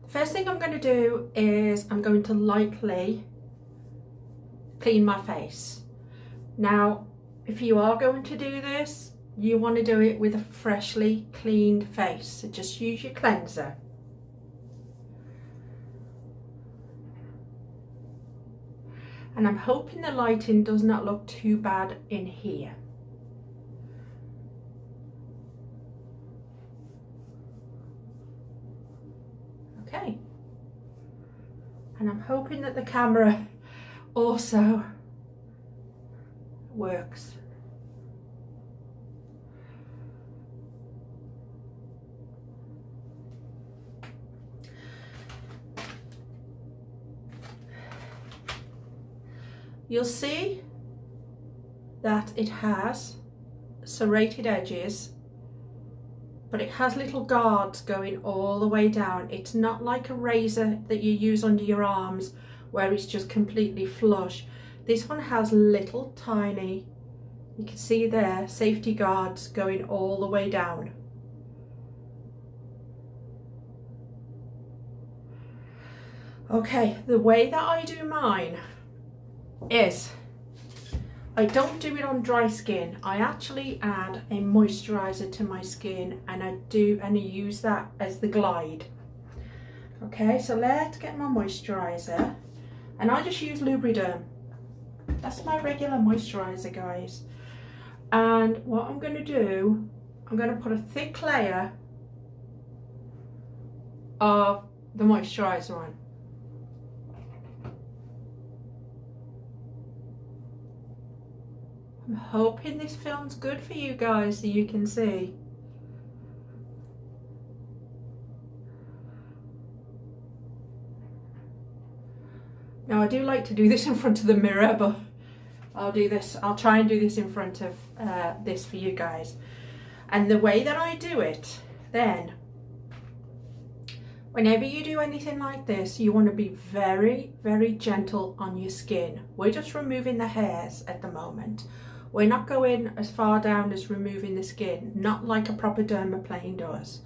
The first thing I'm going to do is I'm going to lightly clean my face. Now, if you are going to do this, you want to do it with a freshly cleaned face. So just use your cleanser. And I'm hoping the lighting does not look too bad in here. Okay. And I'm hoping that the camera also works. You'll see that it has serrated edges, but it has little guards going all the way down. It's not like a razor that you use under your arms where it's just completely flush. This one has little tiny, you can see there, safety guards going all the way down. Okay, the way that I do mine is I don't do it on dry skin. I actually add a moisturizer to my skin, and I use that as the glide. Okay, so let's get my moisturizer, and I just use Lubriderm. That's my regular moisturizer, guys. And what I'm going to do, I'm going to put a thick layer of the moisturizer on. I'm hoping this film's good for you guys so you can see. Now I do like to do this in front of the mirror, but I'll try and do this in front of this for you guys. And the way that I do it, then, whenever you do anything like this, you want to be very, very gentle on your skin. We're just removing the hairs at the moment. We're not going as far down as removing the skin, not like a proper dermaplane does.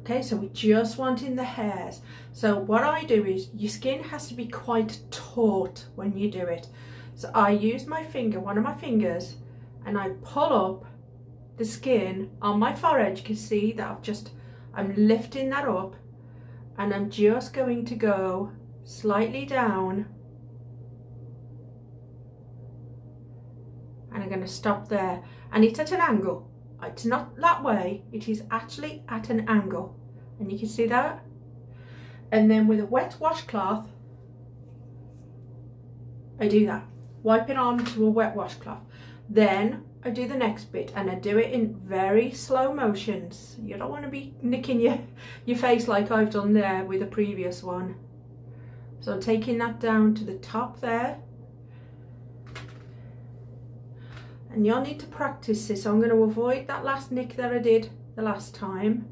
Okay, so we're just wanting the hairs. So what I do is, your skin has to be quite taut when you do it. So I use my finger, one of my fingers, and I pull up the skin on my forehead. You can see that I'm lifting that up, and I'm just going to go slightly down, and I'm going to stop there. And it's at an angle. It's not that way, it is actually at an angle, and you can see that. And then with a wet washcloth, I do that. Wipe it onto a wet washcloth. Then I do the next bit, and I do it in very slow motions. You don't want to be nicking your face like I've done there with the previous one. So I'm taking that down to the top there. And you'll need to practice this. I'm going to avoid that last nick that I did the last time.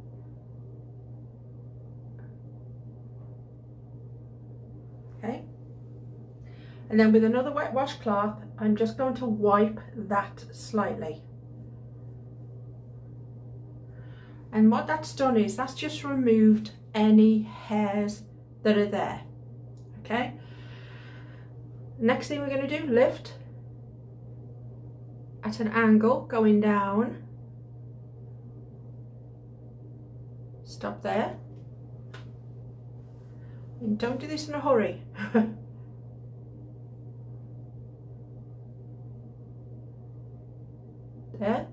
Okay. And then with another wet washcloth, I'm just going to wipe that slightly. And what that's done is, that's just removed any hairs that are there. Okay. Next thing we're going to do, lift at an angle going down, stop there, and don't do this in a hurry. There.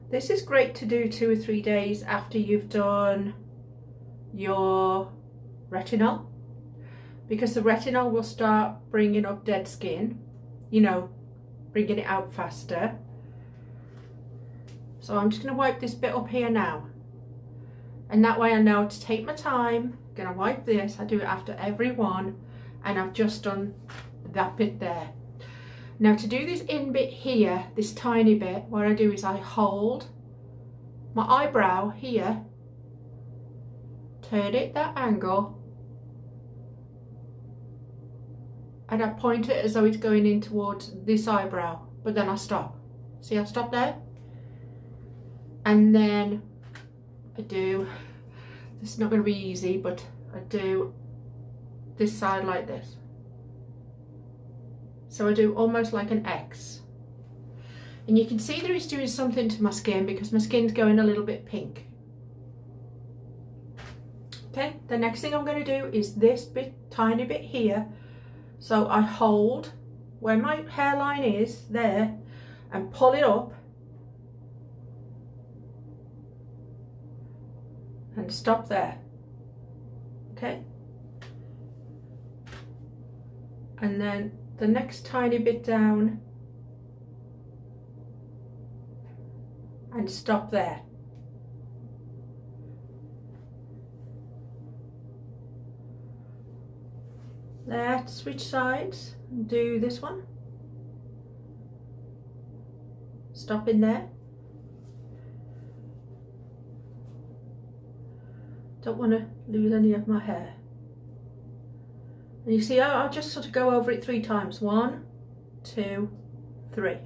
This is great to do 2 or 3 days after you've done your retinol, because the retinol will start bringing up dead skin, you know, bringing it out faster. So I'm just going to wipe this bit up here now, and that way I know to take my time. I'm going to wipe this. I do it after every one, and I've just done that bit there. Now to do this in bit here, this tiny bit, what I do is I hold my eyebrow here, turn it that angle, and I point it as though it's going in towards this eyebrow, but then I stop. See, I stop there, and then I do, this is not going to be easy, but I do this side like this. So I do almost like an X. And you can see that it's doing something to my skin because my skin's going a little bit pink. Okay, the next thing I'm going to do is this bit, tiny bit here. So I hold where my hairline is there and pull it up and stop there. Okay, and then the next tiny bit down and stop there. Let's switch sides and do this one. Stop in there. Don't want to lose any of my hair. And you see, I'll just sort of go over it 3 times. 1, 2, 3.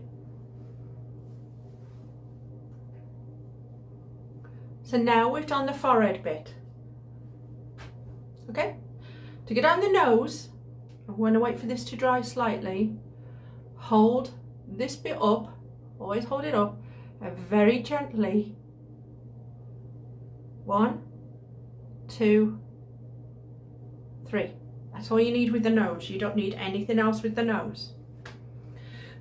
So now we've done the forehead bit. Okay, to get down the nose, I'm going to wait for this to dry slightly. Hold this bit up, always hold it up, and very gently. 1, 2, 3. That's all you need with the nose. You don't need anything else with the nose.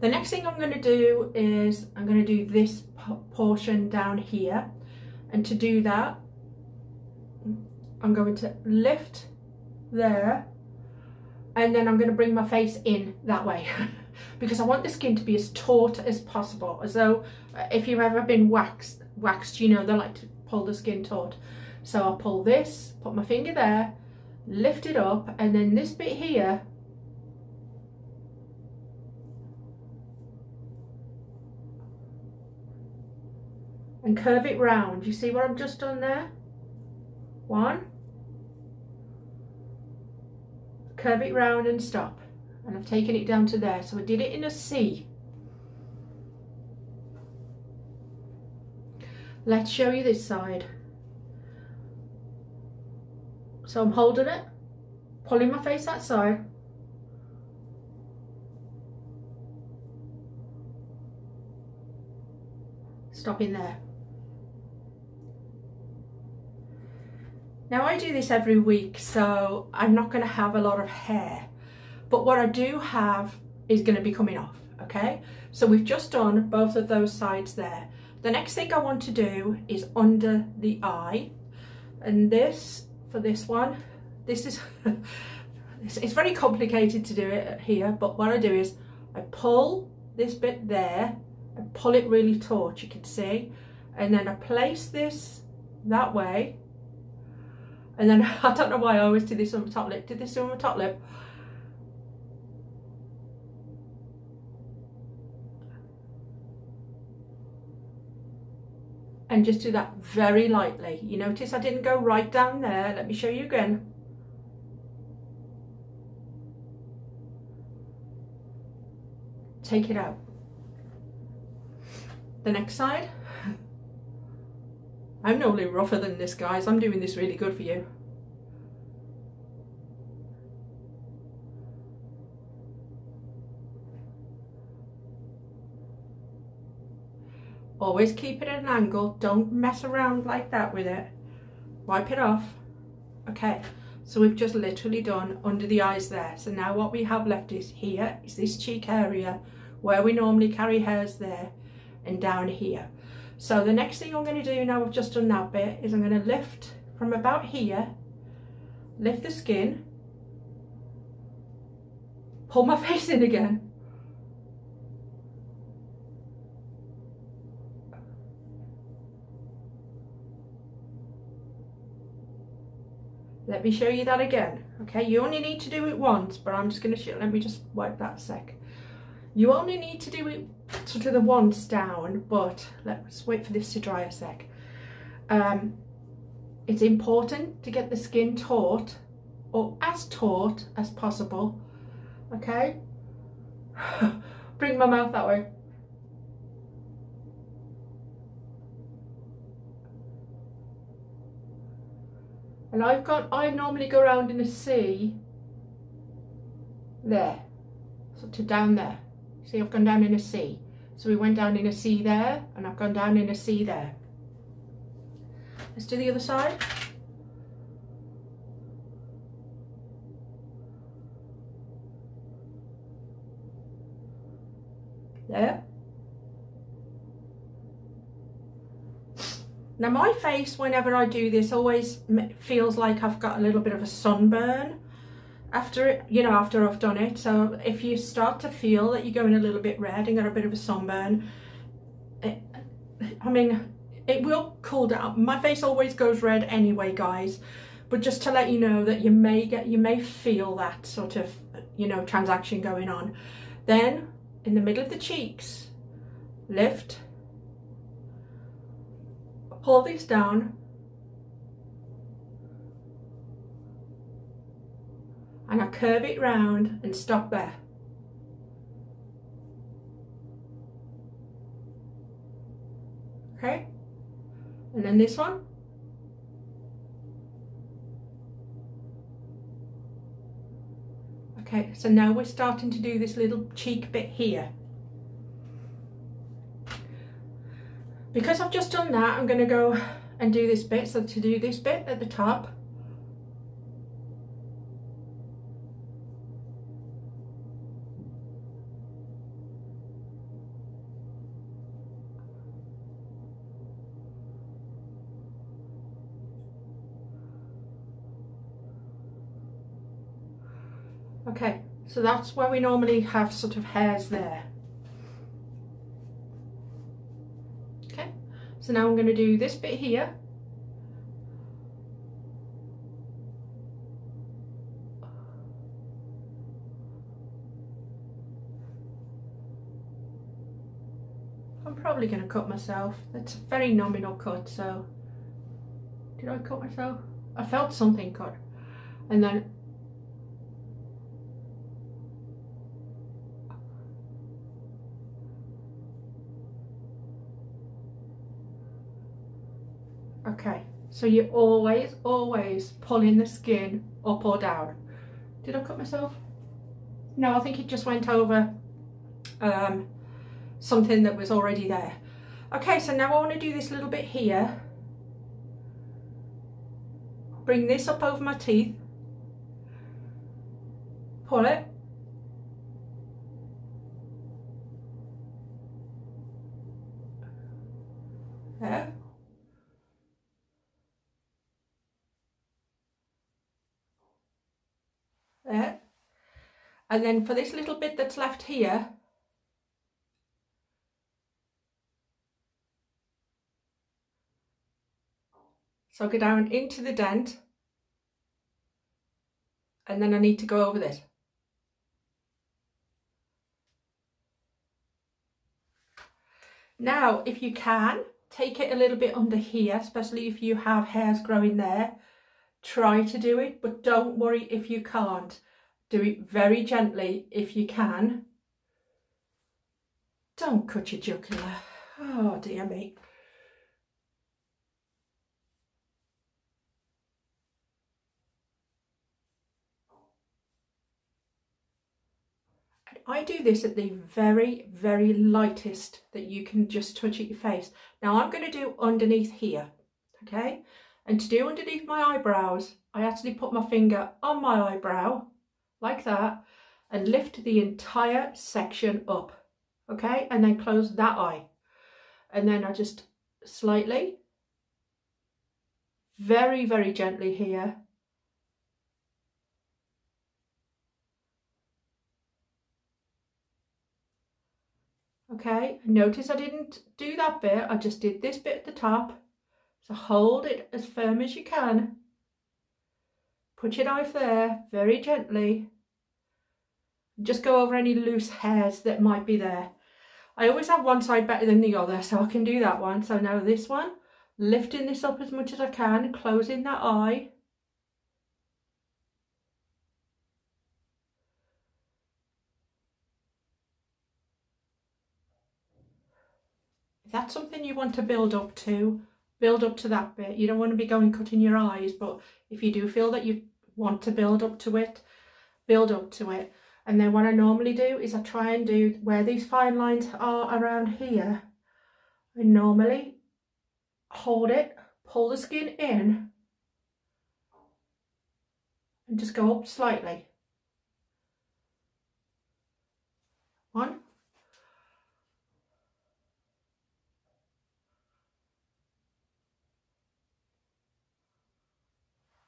The next thing I'm going to do is I'm going to do this portion down here. And to do that, I'm going to lift there, and then I'm going to bring my face in that way because I want the skin to be as taut as possible, as though if you've ever been waxed, you know they like to pull the skin taut. So I'll pull this, put my finger there, lift it up, and then this bit here and curve it round. You see what I've just done there? 1, curve it round and stop, and I've taken it down to there. So I did it in a C. Let's show you this side. So I'm holding it, pulling my face that side, stopping there. Now I do this every week, so I'm not going to have a lot of hair, but what I do have is going to be coming off. Okay, so we've just done both of those sides there. The next thing I want to do is under the eye, and this, for this one, this is it's very complicated to do it here, but what I do is I pull this bit there and pull it really taut, you can see, and then I place this that way. And then I don't know why I always do this on my top lip. Did this on my top lip. And just do that very lightly. You notice I didn't go right down there. Let me show you again. Take it out. The next side. I'm normally rougher than this, guys. I'm doing this really good for you. Always keep it at an angle. Don't mess around like that with it. Wipe it off. Okay, so we've just literally done under the eyes there. So now what we have left is here, is this cheek area where we normally carry hairs there, and down here. So the next thing I'm going to do now I've just done that bit is I'm going to lift from about here, lift the skin, pull my face in again, let me show you that again. Okay, you only need to do it once, but I'm just going to show, let me just wipe that a sec. You only need to do it sort of the once down, but let's wait for this to dry a sec. It's important to get the skin taut, or as taut as possible. Okay, bring my mouth that way. And I normally go around in a C there, so to down there. See, I've gone down in a C. So we went down in a C there, and I've gone down in a C there. Let's do the other side. There. Now my face, whenever I do this, always feels like I've got a little bit of a sunburn after it, you know, after I've done it. So if you start to feel that you're going a little bit red and got a bit of a sunburn, I mean, it will cool down. My face always goes red anyway, guys, but just to let you know that you may feel that sort of, you know, transaction going on. Then in the middle of the cheeks, lift, pull these down, and I curve it round and stop there. Okay, and then this one. Okay, so now we're starting to do this little cheek bit here. Because I've just done that, I'm going to go and do this bit. So to do this bit at the top, okay, so that's where we normally have sort of hairs there. Okay, so now I'm going to do this bit here. I'm probably going to cut myself. That's a very nominal cut, so did I cut myself? I felt something cut. And then okay, so you're always pulling the skin up or down. Did I cut myself? No, I think it just went over something that was already there. Okay, so now I want to do this little bit here. Bring this up over my teeth. Pull it. There. There. And then for this little bit that's left here, so I'll go down into the dent, and then I need to go over this. Now, if you can, take it a little bit under here, especially if you have hairs growing there. Try to do it, but don't worry if you can't. Do it very gently if you can. Don't cut your jugular. Oh dear me. I do this at the very, very lightest that you can just touch at your face. Now I'm going to do underneath here, okay? And to do underneath my eyebrows, I actually put my finger on my eyebrow, like that, and lift the entire section up, okay? And then close that eye. And then I just slightly, very, very gently here, okay, notice I didn't do that bit, I just did this bit at the top. So hold it as firm as you can. Put your knife there, very gently. Just go over any loose hairs that might be there. I always have one side better than the other, so I can do that one. So now this one, lifting this up as much as I can, closing that eye. If that's something you want to build up to, build up to that bit. You don't want to be going cutting your eyes, but if you do feel that you want to build up to it, build up to it. And then what I normally do is I try and do where these fine lines are around here. I normally hold it, pull the skin in, and just go up slightly. 1,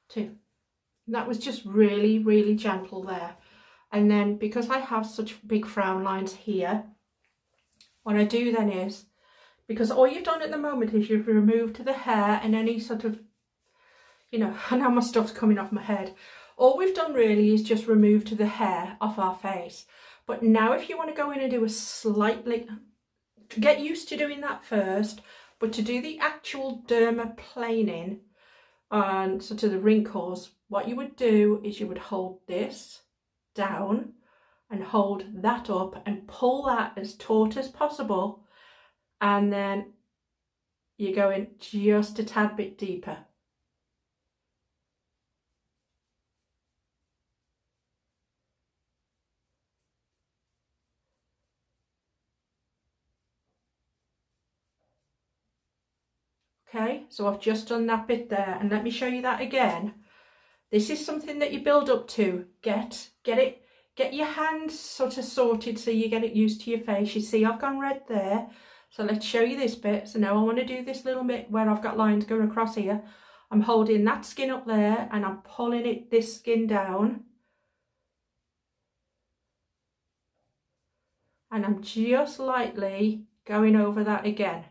2. That was just really, really gentle there. And then because I have such big frown lines here, what I do then is, because all you've done at the moment is you've removed the hair and any sort of, you know, I know my stuff's coming off my head. All we've done really is just remove the hair off our face. But now if you want to go in and do a slightly, get used to doing that first, but to do the actual dermaplaning and sort of the wrinkles, what you would do is you would hold this down and hold that up and pull that as taut as possible, and then you go in just a tad bit deeper. Okay, so I've just done that bit there, and let me show you that again. This is something that you build up to. Get your hands sort of sorted so you get it used to your face. You see I've gone red there, so let's show you this bit. So now I want to do this little bit where I've got lines going across here. I'm holding that skin up there and I'm pulling this skin down, and I'm just lightly going over that again.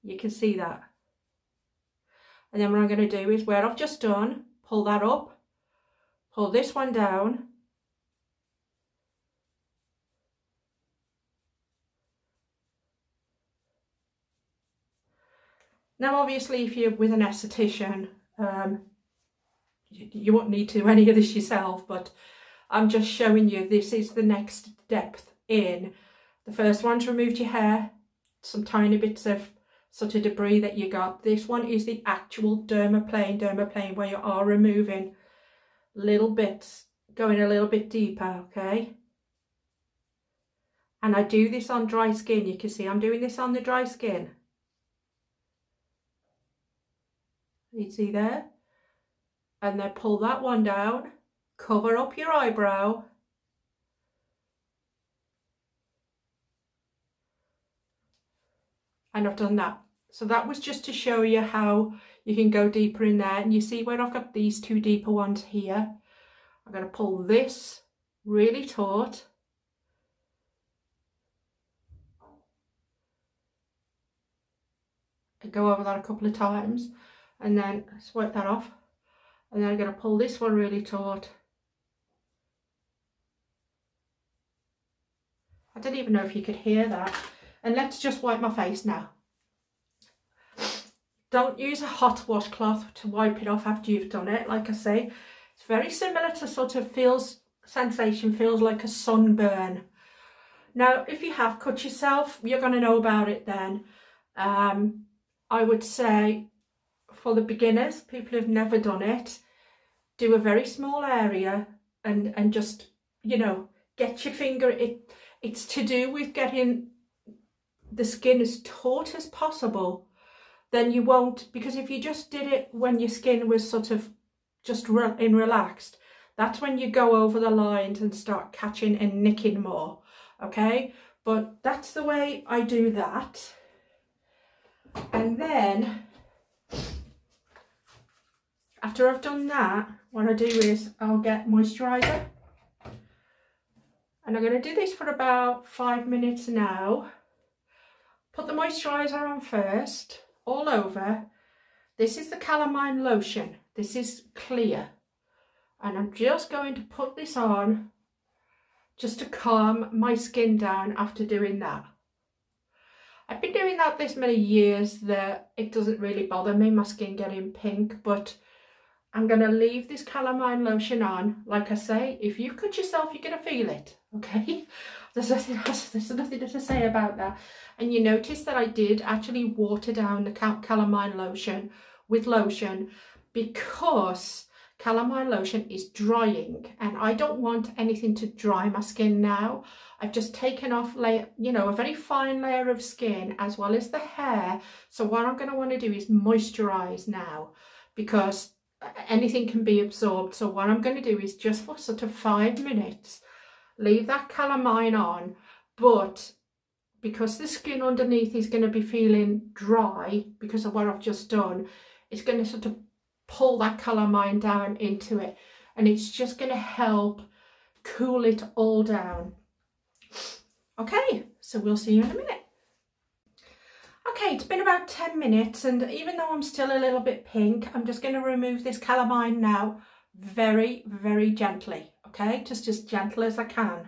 You can see that. And then what I'm going to do is where I've just done, pull that up, pull this one down, now obviously if you're with an esthetician, you won't need to do any of this yourself, but I'm just showing you this is the next depth in. The first one's removed your hair, some tiny bits of sort of debris that you got. This one is the actual dermaplane where you are removing little bits, going a little bit deeper, okay? And I do this on dry skin. You can see I'm doing this on the dry skin. You see there? And then pull that one down, cover up your eyebrow, and I've done that. So that was just to show you how you can go deeper in there. And you see where I've got these two deeper ones here. I'm going to pull this really taut. And go over that a couple of times and then swipe that off. And then I'm going to pull this one really taut. I don't even know if you could hear that. And let's just wipe my face now. Don't use a hot washcloth to wipe it off after you've done it. Like I say, it's very similar to sort of feels like a sunburn. Now, if you have cut yourself, you're going to know about it then. I would say for the beginners, people who've never done it, do a very small area and just, you know, get your finger. It's to do with getting the skin as taut as possible. Then you won't, because if you just did it when your skin was sort of just relaxed, that's when you go over the lines and start catching and nicking more, okay? But that's the way I do that. And then, after I've done that, what I do is I'll get moisturiser. And I'm going to do this for about 5 minutes now. Put the moisturiser on first, all over. This is the calamine lotion. This is clear. And I'm just going to put this on just to calm my skin down after doing that. I've been doing that this many years that it doesn't really bother me, my skin getting pink, but I'm going to leave this calamine lotion on. Like I say, if you cut yourself, you're going to feel it, okay? There's nothing to say about that. And you notice that I did actually water down the calamine lotion with lotion, because calamine lotion is drying and I don't want anything to dry my skin now. I've just taken off layer, you know, a very fine layer of skin as well as the hair. So what I'm going to want to do is moisturize now, because anything can be absorbed. So what I'm going to do is just for sort of 5 minutes, leave that calamine on, but because the skin underneath is going to be feeling dry because of what I've just done, it's going to sort of pull that calamine down into it, and it's just going to help cool it all down. Okay, so we'll see you in a minute. Okay, it's been about 10 minutes, and even though I'm still a little bit pink, I'm just going to remove this calamine now very, very gently. Okay, just as gentle as I can.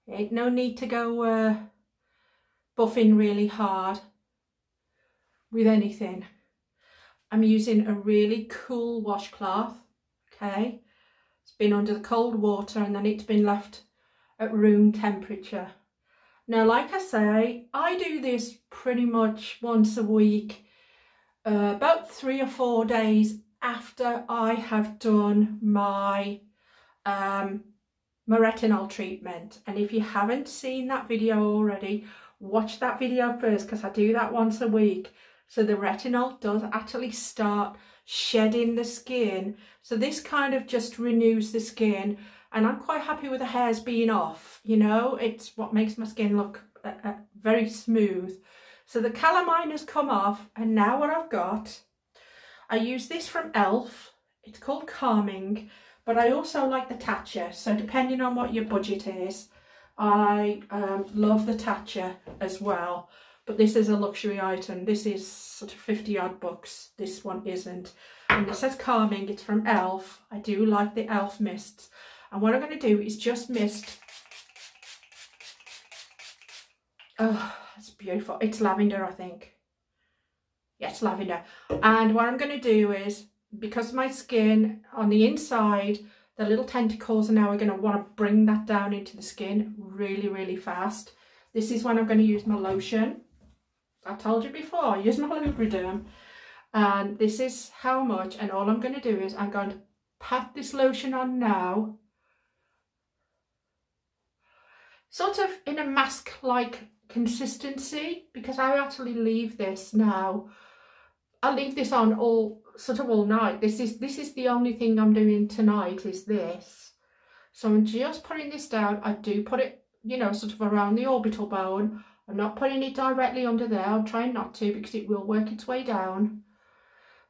Ain't no need to go buffing really hard with anything. I'm using a really cool washcloth, okay? It's been under the cold water and then it's been left at room temperature. Now, like I say, I do this pretty much once a week, about 3 or 4 days after I have done my retinol treatment. And if you haven't seen that video already, watch that video first, because I do that once a week. So the retinol does actually start shedding the skin. So this kind of just renews the skin, and I'm quite happy with the hairs being off. You know, it's what makes my skin look very smooth. So the calamine has come off, and now what I've got, I use this from Elf. It's called Calming, but I also like the Tatcha. So depending on what your budget is, I love the Tatcha as well. But this is a luxury item. This is sort of 50 odd bucks. This one isn't. And it says Calming. It's from Elf. I do like the Elf mists. And what I'm going to do is just mist. Oh, it's beautiful. It's lavender, I think. Yeah, it's lavender. And what I'm going to do is, because my skin on the inside, the little tentacles are now going to want to bring that down into the skin really, really fast. This is when I'm going to use my lotion. I told you before, I use my Lubriderm, and this is how much, and all I'm going to do is I'm going to pat this lotion on now, sort of in a mask-like consistency, because I actually leave this now. I leave this on all night. This is the only thing I'm doing tonight, is this. So I'm just putting this down. I do put it, you know, sort of around the orbital bone. I'm not putting it directly under there. I'm trying not to, because it will work its way down.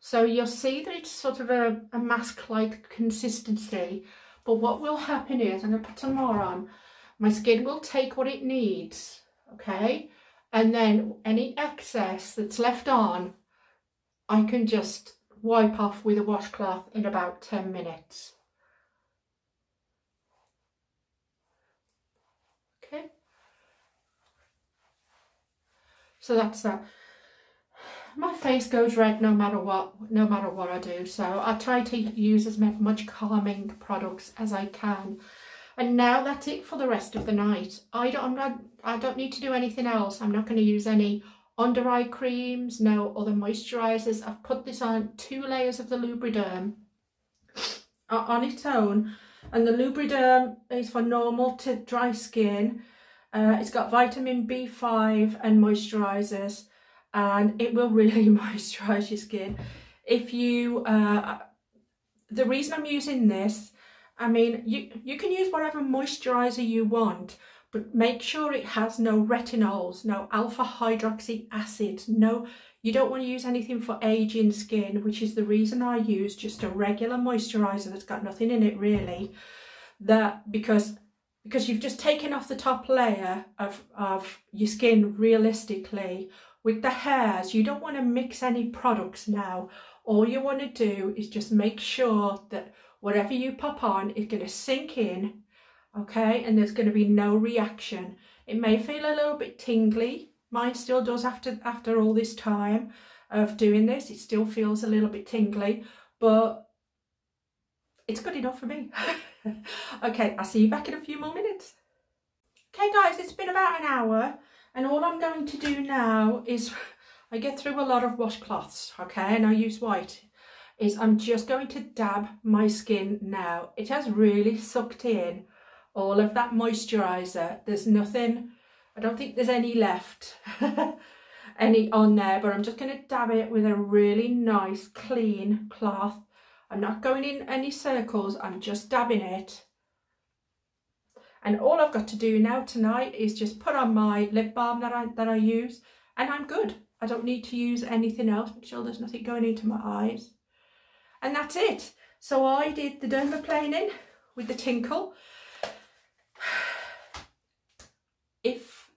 So you'll see that it's sort of a mask-like consistency. But what will happen is, I'm going to put some more on. My skin will take what it needs, okay? And then any excess that's left on, I can just wipe off with a washcloth in about 10 minutes. Okay? So that's that. My face goes red no matter what I do. So I try to use as much calming products as I can. And now that's it for the rest of the night. I don't need to do anything else. I'm not going to use any under eye creams, no other moisturizers. I've put this on 2 layers of the Lubriderm on its own, and the Lubriderm is for normal to dry skin. It's got vitamin B5 and moisturizers, and it will really moisturize your skin. If you, the reason I'm using this, I mean, you can use whatever moisturizer you want, but make sure it has no retinols, no alpha hydroxy acid. No, you don't want to use anything for aging skin, which is the reason I use just a regular moisturizer that's got nothing in it really. That because you've just taken off the top layer of your skin realistically. With the hairs, you don't want to mix any products now. All you want to do is just make sure that whatever you pop on is going to sink in, okay, and there's going to be no reaction. It may feel a little bit tingly. Mine still does after all this time of doing this. It still feels a little bit tingly, but it's good enough for me. Okay, I'll see you back in a few more minutes. Okay guys, it's been about an hour, and all I'm going to do now is, I get through a lot of washcloths, okay, and I use white, is I'm just going to dab my skin now. It has really sucked in all of that moisturiser. There's nothing, I don't think there's any left, any on there, but I'm just going to dab it with a really nice clean cloth. I'm not going in any circles, I'm just dabbing it. And all I've got to do now tonight is just put on my lip balm that I use, and I'm good. I don't need to use anything else. Make sure there's nothing going into my eyes. And that's it. So I did the dermaplaning with the tinkle. If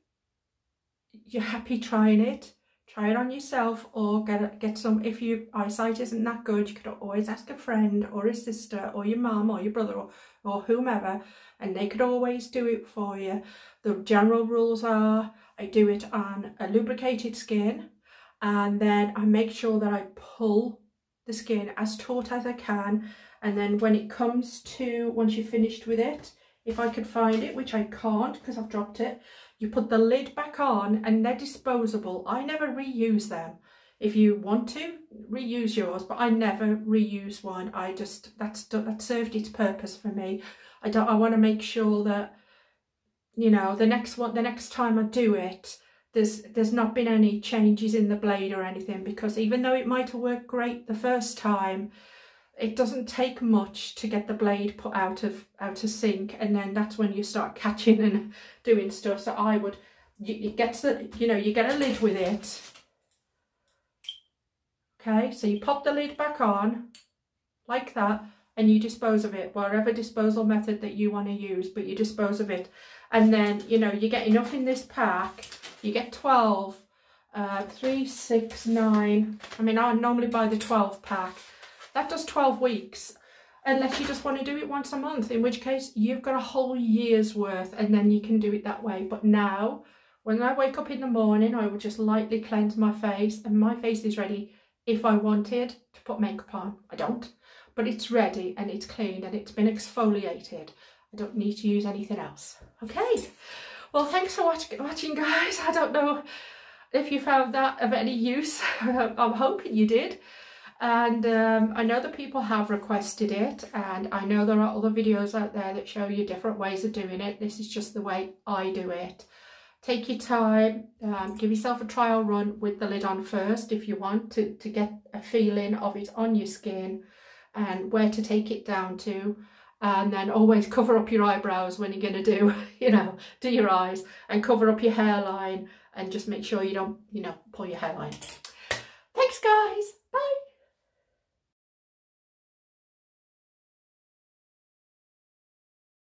you're happy trying it, try it on yourself, or get some. If your eyesight isn't that good, you could always ask a friend or a sister or your mum or your brother or whomever, and they could always do it for you. The general rules are, I do it on a lubricated skin, and then I make sure that I pull the skin as taut as I can, and then when it comes to, once you're finished with it, if I could find it, which I can't because I've dropped it, you put the lid back on, and they're disposable. I never reuse them. If you want to, reuse yours, but I never reuse one. I just, that served its purpose for me. I want to make sure that, you know, the next time I do it, there's not been any changes in the blade or anything, because even though it might have worked great the first time, it doesn't take much to get the blade put out of sync, and then that's when you start catching and doing stuff. So I would, you get a lid with it. Okay, so you pop the lid back on like that, and you dispose of it, whatever disposal method that you want to use, but you dispose of it. And then, you know, you get enough in this pack. You get 12, 3, 6, 9. I mean, I normally buy the 12 pack. That does 12 weeks, unless you just want to do it once a month, in which case you've got a whole year's worth, and then you can do it that way. But now, when I wake up in the morning, I would just lightly cleanse my face, and my face is ready if I wanted to put makeup on. I don't, but it's ready and it's cleaned and it's been exfoliated. I don't need to use anything else. Okay, well, thanks for watching guys. I don't know if you found that of any use. I'm hoping you did. And I know that people have requested it, and I know there are other videos out there that show you different ways of doing it. This is just the way I do it. Take your time, give yourself a trial run with the lid on first if you want to get a feeling of it on your skin and where to take it down to. And then always cover up your eyebrows when you're going to do, you know, do your eyes, and cover up your hairline, and just make sure you don't, you know, pull your hairline. Thanks guys.